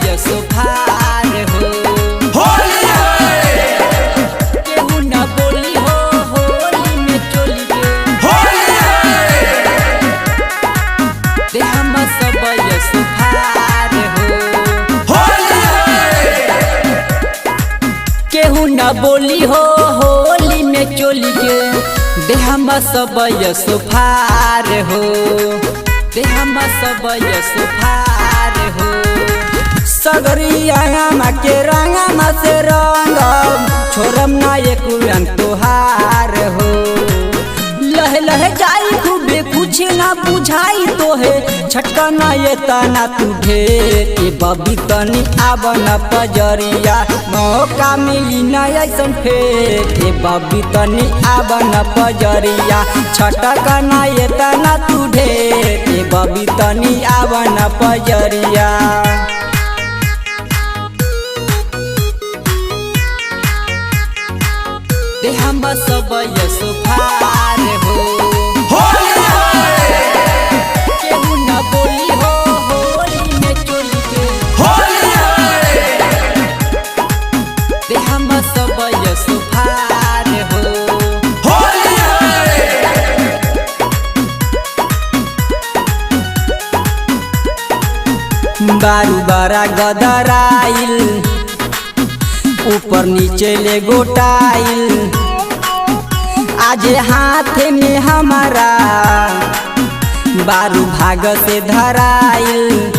यशो भार हो। केहू न बोली हो होली में चोली के दे हम सब यशो भार हो। केहू न बोली हो होली में चोली के दे हम सब यशो भार हो। दे हम सब यशो भार हो। सगरिया के रंगा से रंग छोड़म ना एक तोहार हो। लह लह जाई खूबे कुछ ना बुझाई तो है छटका ना ये तना तुझे ए बबी तनी आवन पजरिया मौका मिली ना ऐसन फेर ए बबी तनी आवन पजरिया छटका ना ये तना तुझे ए बबी तनी आवन पजरिया। दे हम सब यशो भार हो। केहू न बोली हो होली में चोली के दे हम सब यशो भार हो। बारू बारा गदराइल ऊपर नीचे ले गोटाइल आज हाथ में हमारा बारू भाग से धराइल।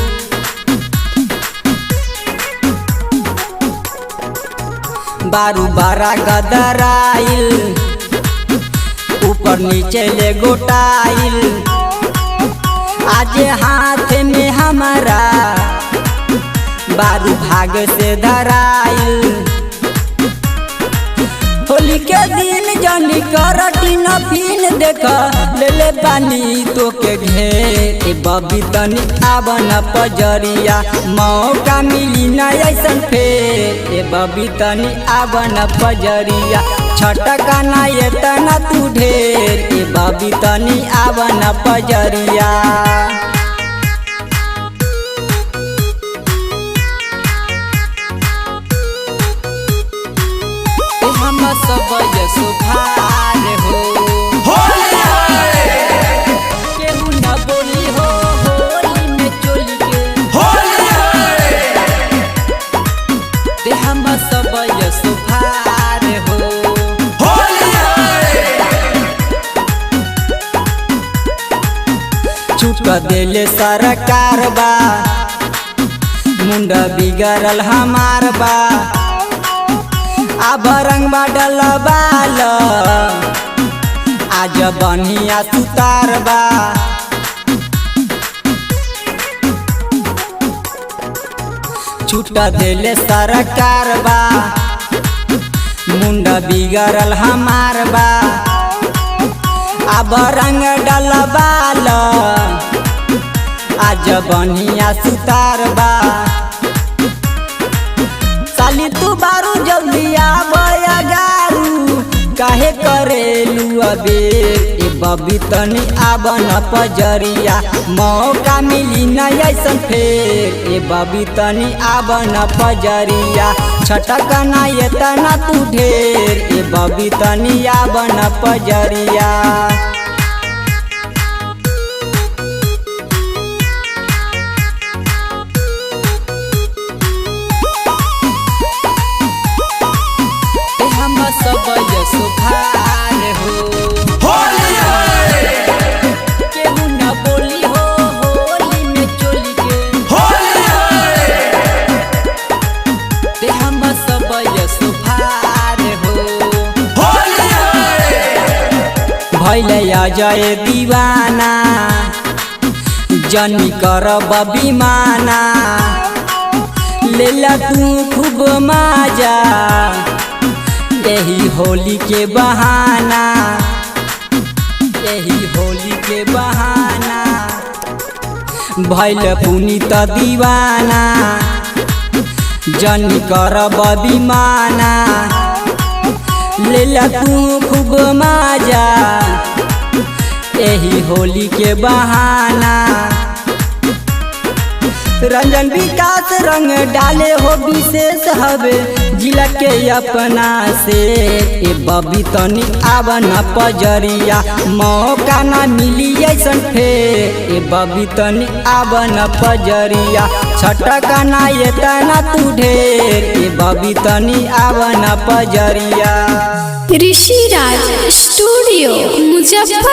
बारू बारा गदराइल ऊपर नीचे ले गोटाइल आज हाथ में हमारा बारू भाग से धराइल। होली के दिन जानी करटी न पीन देख ले ले पानी तो के घेर ए बबी तनी आवन पजरिया मौका मिली ना ऐसन फेर ए बबी तनी आवन पजरिया छटका ना ये तना तू ढेर ए बबी तनी आवन पजरिया। हम सब यशो भार हो। केहू न बोली हो होली में चोली के दे हम सब यशो भार हो। छूट देले सरकार बा मुंडा बिगड़ल हमार बा अब रंग बाडल बाल आज बनिया सुतार बा। छूट देले सरकार बा मुंडा बिगड़ल हमार बा अब रंग डल बाल आज बनिया सुतार बा। साली तू बारू जल्दी आबया गारू काहे करेलू अबेर ए बबी तनी आवन पजरिया मौका मिली ना ऐसन फेर ए बबी तनी आवन पजरिया छटका ना ये तना तू ढेर ए बबी तनी आवन पजरिया। सब यशो भार हो। केहू न बोली हो होली में चोली के दे हम सब यशो भार हो। भैले अजय दीवाना जनी कर बबीमाना लेला तू खूब मजा यही होली के बहाना यही होली के बहाना भैल पुनीत दीवाना जनी कर बदीमाना लेला तू खूब मजा यही होली के बहाना रंजन विकास रंग डाले हो विशेष हवे जिला के अपना से ए बबी तनी आवन पजरिया मौका ना मिली ऐसन फेर ए बबी तनी आवन पजरिया छटका ना ये तना तू ढेर ए बबी तनी आवन पजरिया। ऋषिराज स्टूडियो मुजफ्फर।